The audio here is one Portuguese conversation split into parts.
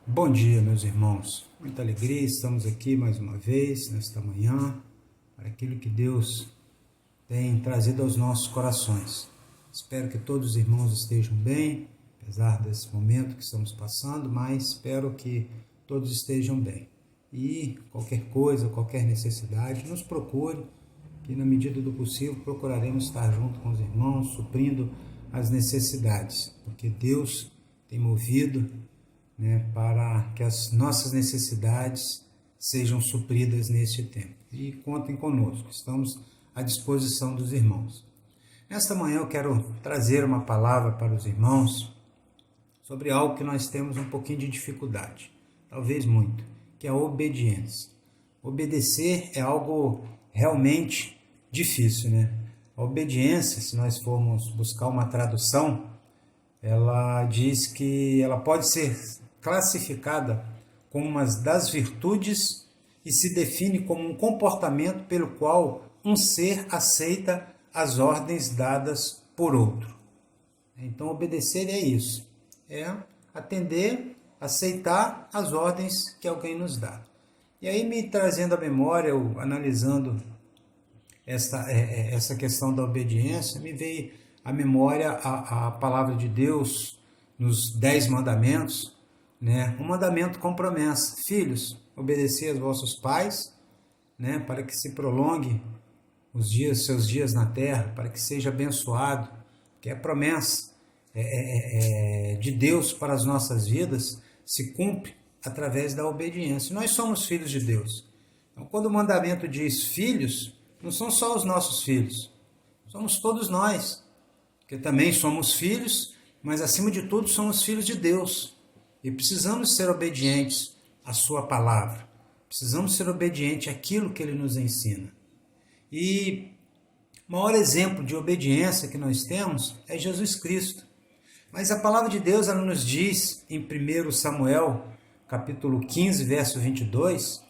Bom dia, meus irmãos. Muita alegria, estamos aqui mais uma vez, nesta manhã, para aquilo que Deus tem trazido aos nossos corações. Espero que todos os irmãos estejam bem, apesar desse momento que estamos passando, mas espero que todos estejam bem. E qualquer coisa, qualquer necessidade, nos procure, que na medida do possível procuraremos estar junto com os irmãos, suprindo as necessidades, porque Deus tem movido para que as nossas necessidades sejam supridas neste tempo. E contem conosco, estamos à disposição dos irmãos. Nesta manhã eu quero trazer uma palavra para os irmãos sobre algo que nós temos um pouquinho de dificuldade, talvez muito, que é a obediência. Obedecer é algo realmente difícil, né? A obediência, se nós formos buscar uma tradução, ela diz que ela pode ser classificada como uma das virtudes e se define como um comportamento pelo qual um ser aceita as ordens dadas por outro. Então, obedecer é isso, é atender, aceitar as ordens que alguém nos dá. E aí, me trazendo à memória, eu analisando essa questão da obediência, me veio à memória a palavra de Deus nos 10 mandamentos, um mandamento com promessa: filhos, obedecei aos vossos pais, para que se prolongue seus dias na terra, para que seja abençoado, que é promessa de Deus para as nossas vidas, se cumpre através da obediência. Nós somos filhos de Deus. Então, quando o mandamento diz filhos, não são só os nossos filhos, somos todos nós, porque também somos filhos, mas acima de tudo somos filhos de Deus. E precisamos ser obedientes à sua palavra. Precisamos ser obedientes àquilo que Ele nos ensina. E o maior exemplo de obediência que nós temos é Jesus Cristo. Mas a palavra de Deus, ela nos diz em 1 Samuel, capítulo 15, verso 22,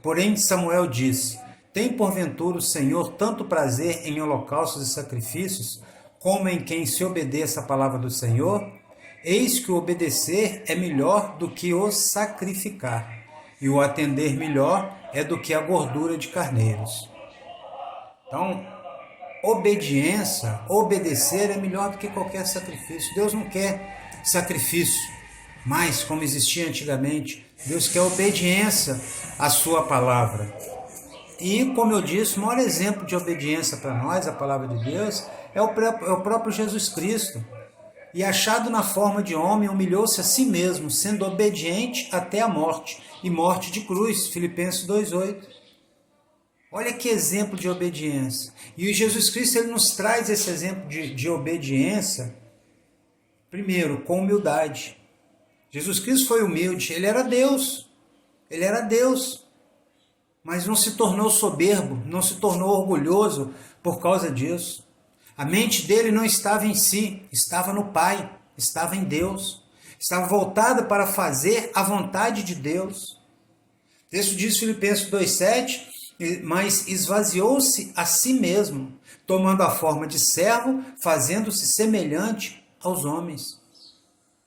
porém Samuel disse: tem porventura o Senhor tanto prazer em holocaustos e sacrifícios, como em quem se obedeça à palavra do Senhor? Eis que o obedecer é melhor do que o sacrificar, e o atender melhor é do que a gordura de carneiros. Então, obedecer é melhor do que qualquer sacrifício. Deus não quer sacrifício, mas como existia antigamente, Deus quer obediência à sua palavra. E, como eu disse, o maior exemplo de obediência para nós, a palavra de Deus, é o próprio Jesus Cristo. E achado na forma de homem, humilhou-se a si mesmo, sendo obediente até a morte, e morte de cruz, Filipenses 2,8. Olha que exemplo de obediência. E o Jesus Cristo, ele nos traz esse exemplo de obediência, primeiro, com humildade. Jesus Cristo foi humilde, ele era Deus, mas não se tornou soberbo, não se tornou orgulhoso por causa disso. A mente dele não estava em si, estava no Pai, estava em Deus, estava voltada para fazer a vontade de Deus. O texto diz, Filipenses 2,7, mas esvaziou-se a si mesmo, tomando a forma de servo, fazendo-se semelhante aos homens.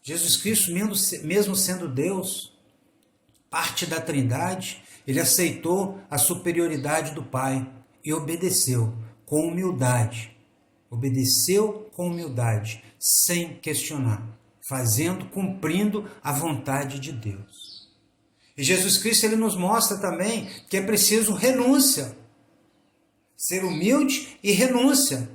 Jesus Cristo, mesmo sendo Deus, parte da Trindade, ele aceitou a superioridade do Pai e obedeceu com humildade. Obedeceu com humildade, sem questionar, cumprindo a vontade de Deus. E Jesus Cristo, ele nos mostra também que é preciso renúncia. Ser humilde e renúncia.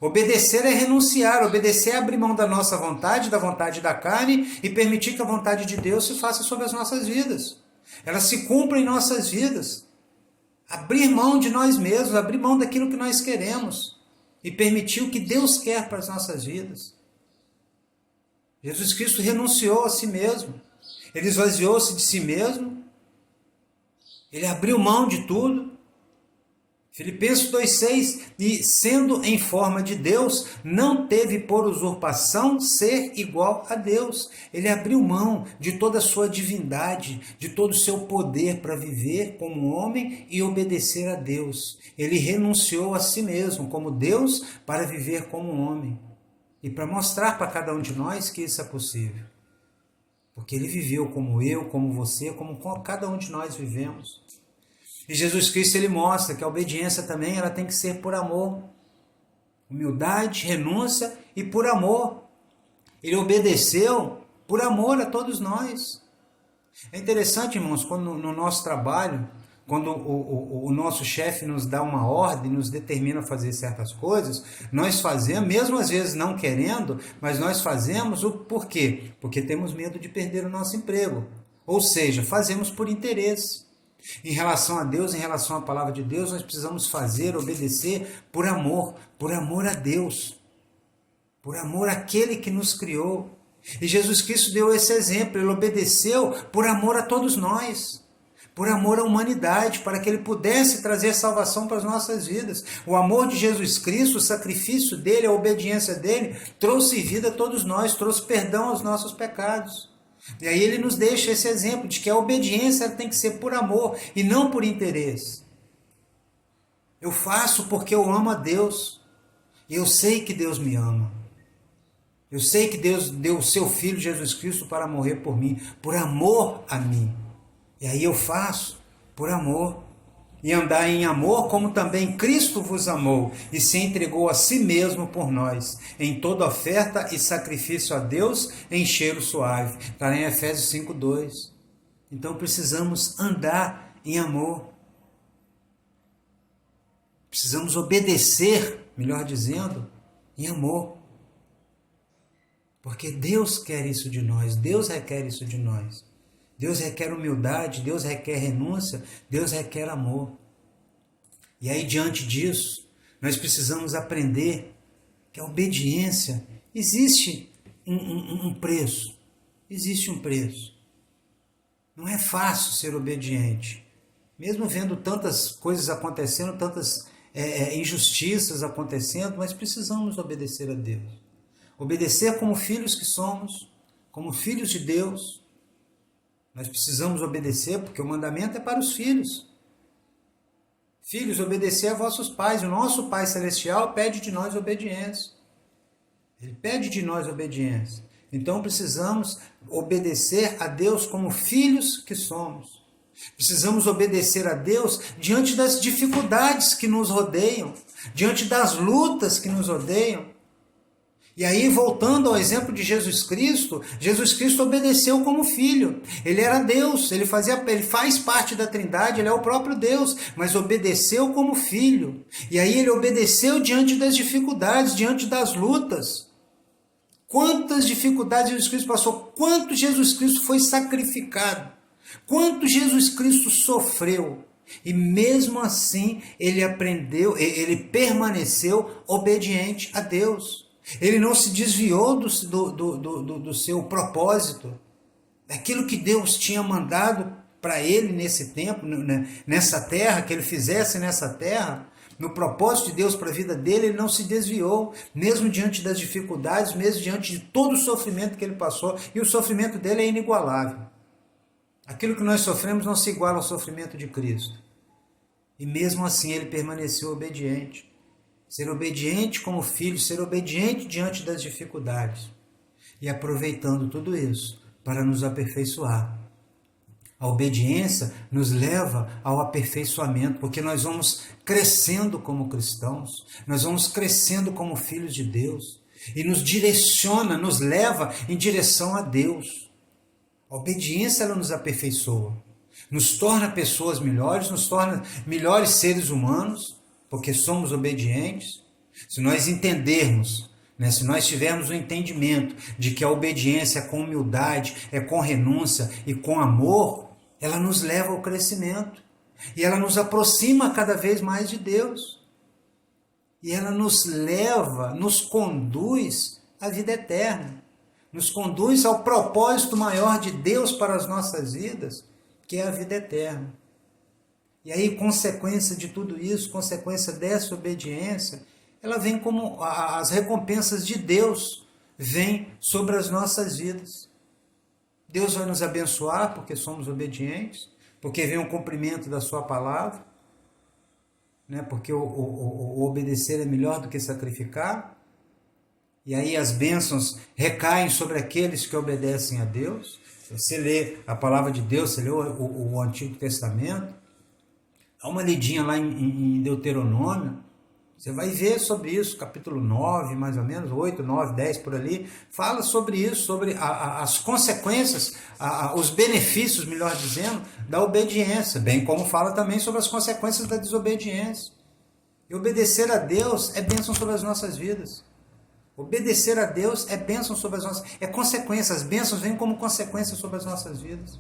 Obedecer é renunciar, obedecer é abrir mão da nossa vontade, da vontade da carne, e permitir que a vontade de Deus se faça sobre as nossas vidas. Ela se cumpra em nossas vidas. Abrir mão de nós mesmos, abrir mão daquilo que nós queremos. E permitir o que Deus quer para as nossas vidas. Jesus Cristo renunciou a si mesmo. Ele esvaziou-se de si mesmo. Ele abriu mão de tudo. Filipenses 2,6, e sendo em forma de Deus, não teve por usurpação ser igual a Deus. Ele abriu mão de toda a sua divindade, de todo o seu poder para viver como homem e obedecer a Deus. Ele renunciou a si mesmo como Deus para viver como homem. E para mostrar para cada um de nós que isso é possível. porque ele viveu como eu, como você, como cada um de nós vivemos. E Jesus Cristo, ele mostra que a obediência também ela tem que ser por amor. Humildade, renúncia e por amor. Ele obedeceu por amor a todos nós. É interessante, irmãos, quando no nosso trabalho, quando o nosso chefe nos dá uma ordem, nos determina a fazer certas coisas, nós fazemos, mesmo às vezes não querendo, mas nós fazemos o porquê? Porque temos medo de perder o nosso emprego. Ou seja, fazemos por interesse. Em relação a Deus, em relação à palavra de Deus, nós precisamos fazer, obedecer por amor a Deus, por amor àquele que nos criou. E Jesus Cristo deu esse exemplo, ele obedeceu por amor a todos nós, por amor à humanidade, para que ele pudesse trazer salvação para as nossas vidas. O amor de Jesus Cristo, o sacrifício dele, a obediência dele, trouxe vida a todos nós, trouxe perdão aos nossos pecados. E aí ele nos deixa esse exemplo de que a obediência tem que ser por amor e não por interesse. Eu faço porque eu amo a Deus. E eu sei que Deus me ama. Eu sei que Deus deu o seu Filho Jesus Cristo para morrer por mim, por amor a mim. E aí eu faço por amor. E andar em amor como também Cristo vos amou e se entregou a si mesmo por nós, em toda oferta e sacrifício a Deus em cheiro suave. Está em Efésios 5:2. Então precisamos andar em amor. Precisamos obedecer, melhor dizendo, em amor. Porque Deus quer isso de nós, Deus requer isso de nós. Deus requer humildade, Deus requer renúncia, Deus requer amor. E aí, diante disso, nós precisamos aprender que a obediência, existe um preço. Existe um preço. Não é fácil ser obediente. Mesmo vendo tantas coisas acontecendo, tantas injustiças acontecendo, mas precisamos obedecer a Deus. Obedecer como filhos que somos, como filhos de Deus. Nós precisamos obedecer porque o mandamento é para os filhos. Filhos, obedecer a vossos pais. O nosso Pai Celestial pede de nós obediência. Ele pede de nós obediência. Então precisamos obedecer a Deus como filhos que somos. Precisamos obedecer a Deus diante das dificuldades que nos rodeiam, diante das lutas que nos rodeiam. E aí, voltando ao exemplo de Jesus Cristo obedeceu como filho. Ele era Deus, ele faz parte da Trindade, ele é o próprio Deus, mas obedeceu como filho. E aí ele obedeceu diante das dificuldades, diante das lutas. Quantas dificuldades Jesus Cristo passou, quanto Jesus Cristo foi sacrificado, quanto Jesus Cristo sofreu. E mesmo assim, ele permaneceu obediente a Deus. Ele não se desviou do seu propósito, daquilo que Deus tinha mandado para ele nesse tempo, nessa terra, que ele fizesse nessa terra. No propósito de Deus para a vida dele, ele não se desviou, mesmo diante das dificuldades, mesmo diante de todo o sofrimento que ele passou, e o sofrimento dele é inigualável. Aquilo que nós sofremos não se iguala ao sofrimento de Cristo. E mesmo assim ele permaneceu obediente. Ser obediente como filho, ser obediente diante das dificuldades. E aproveitando tudo isso para nos aperfeiçoar. A obediência nos leva ao aperfeiçoamento, porque nós vamos crescendo como cristãos, nós vamos crescendo como filhos de Deus, e nos direciona, nos leva em direção a Deus. A obediência ela nos aperfeiçoa, nos torna pessoas melhores, nos torna melhores seres humanos, porque somos obedientes. Se nós entendermos, se nós tivermos o entendimento de que a obediência é com humildade, é com renúncia e com amor, ela nos leva ao crescimento. E ela nos aproxima cada vez mais de Deus. E ela nos leva, nos conduz à vida eterna. Nos conduz ao propósito maior de Deus para as nossas vidas, que é a vida eterna. E aí, consequência de tudo isso, consequência dessa obediência, ela vem como as recompensas de Deus vêm sobre as nossas vidas. Deus vai nos abençoar porque somos obedientes, porque vem o cumprimento da sua palavra, porque o obedecer é melhor do que sacrificar. e aí as bênçãos recaem sobre aqueles que obedecem a Deus. Você lê a palavra de Deus, você lê o Antigo Testamento, dá uma lidinha lá em Deuteronômio, você vai ver sobre isso, capítulo 9, mais ou menos, 8, 9, 10, por ali, fala sobre isso, sobre as consequências, os benefícios, melhor dizendo, da obediência, bem como fala também sobre as consequências da desobediência. E obedecer a Deus é bênção sobre as nossas vidas. Obedecer a Deus é bênção sobre as nossas... É consequência, as bênçãos vêm como consequência sobre as nossas vidas.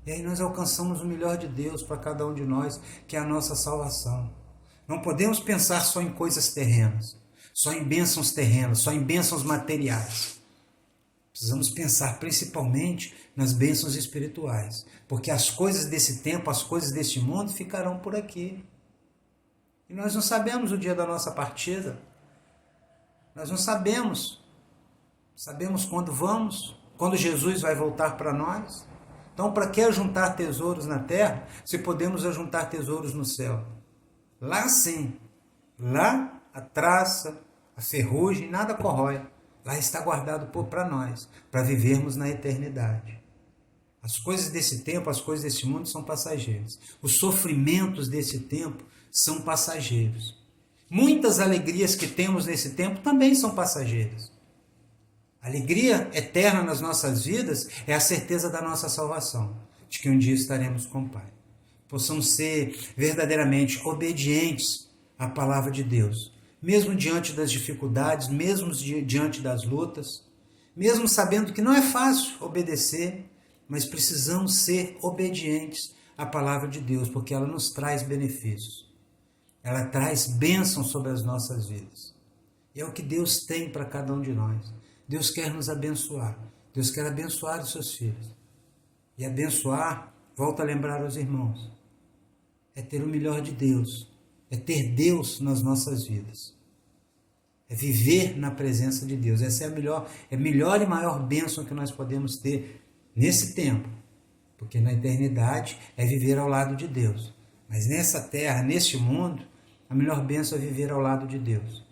E aí nós alcançamos o melhor de Deus para cada um de nós, que é a nossa salvação. Não podemos pensar só em coisas terrenas, só em bênçãos terrenas, só em bênçãos materiais. Precisamos pensar principalmente nas bênçãos espirituais, porque as coisas desse tempo, as coisas deste mundo ficarão por aqui. E nós não sabemos o dia da nossa partida. Nós não sabemos. Sabemos quando vamos, quando Jesus vai voltar para nós. Então, para que ajuntar tesouros na terra, se podemos ajuntar tesouros no céu? Lá sim, lá a traça, a ferrugem, nada corrói. Lá está guardado para nós, para vivermos na eternidade. As coisas desse tempo, as coisas desse mundo são passageiras. Os sofrimentos desse tempo são passageiros. Muitas alegrias que temos nesse tempo também são passageiras. A alegria eterna nas nossas vidas é a certeza da nossa salvação, de que um dia estaremos com o Pai. Possamos ser verdadeiramente obedientes à palavra de Deus, mesmo diante das dificuldades, mesmo diante das lutas, mesmo sabendo que não é fácil obedecer, mas precisamos ser obedientes à palavra de Deus, porque ela nos traz benefícios. Ela traz bênção sobre as nossas vidas. E é o que Deus tem para cada um de nós. Deus quer nos abençoar. Deus quer abençoar os seus filhos. E abençoar, volto a lembrar aos irmãos, é ter o melhor de Deus. É ter Deus nas nossas vidas. É viver na presença de Deus. Essa é a melhor e maior bênção que nós podemos ter nesse tempo. Porque na eternidade é viver ao lado de Deus. Mas nessa terra, neste mundo, a melhor bênção é viver ao lado de Deus.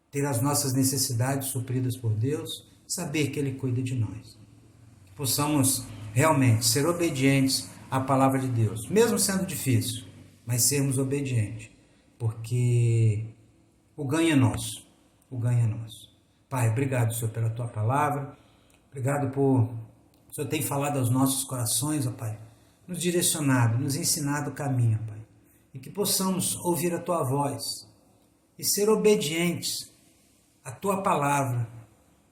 Ter as nossas necessidades supridas por Deus, saber que Ele cuida de nós. Que possamos realmente ser obedientes à palavra de Deus, mesmo sendo difícil, mas sermos obedientes, porque o ganho é nosso, o ganho é nosso. Pai, obrigado, Senhor, pela Tua palavra, obrigado por o Senhor ter falado aos nossos corações, ó Pai, nos direcionado, nos ensinado o caminho, Pai, e que possamos ouvir a Tua voz e ser obedientes à Tua palavra,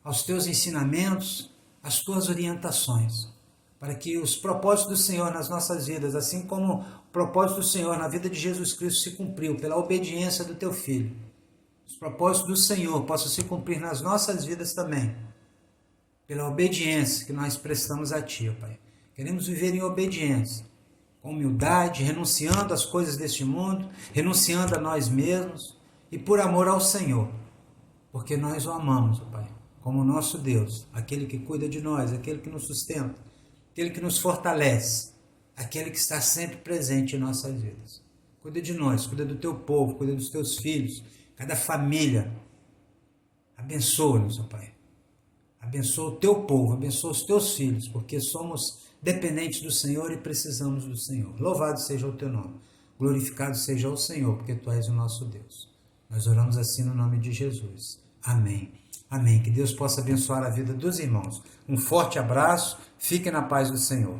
aos Teus ensinamentos, às Tuas orientações, para que os propósitos do Senhor nas nossas vidas, assim como o propósito do Senhor na vida de Jesus Cristo se cumpriu pela obediência do Teu Filho, os propósitos do Senhor possam se cumprir nas nossas vidas também, pela obediência que nós prestamos a Ti, ó Pai. Queremos viver em obediência, com humildade, renunciando às coisas deste mundo, renunciando a nós mesmos e por amor ao Senhor, porque nós o amamos, ó Pai, como nosso Deus, aquele que cuida de nós, aquele que nos sustenta, aquele que nos fortalece, aquele que está sempre presente em nossas vidas. Cuida de nós, cuida do Teu povo, cuida dos Teus filhos, cada família. Abençoa-nos, ó Pai. Abençoa o Teu povo, abençoa os Teus filhos, porque somos dependentes do Senhor e precisamos do Senhor. Louvado seja o Teu nome, glorificado seja o Senhor, porque Tu és o nosso Deus. Nós oramos assim no nome de Jesus. Amém. Amém. Que Deus possa abençoar a vida dos irmãos. Um forte abraço, fiquem na paz do Senhor.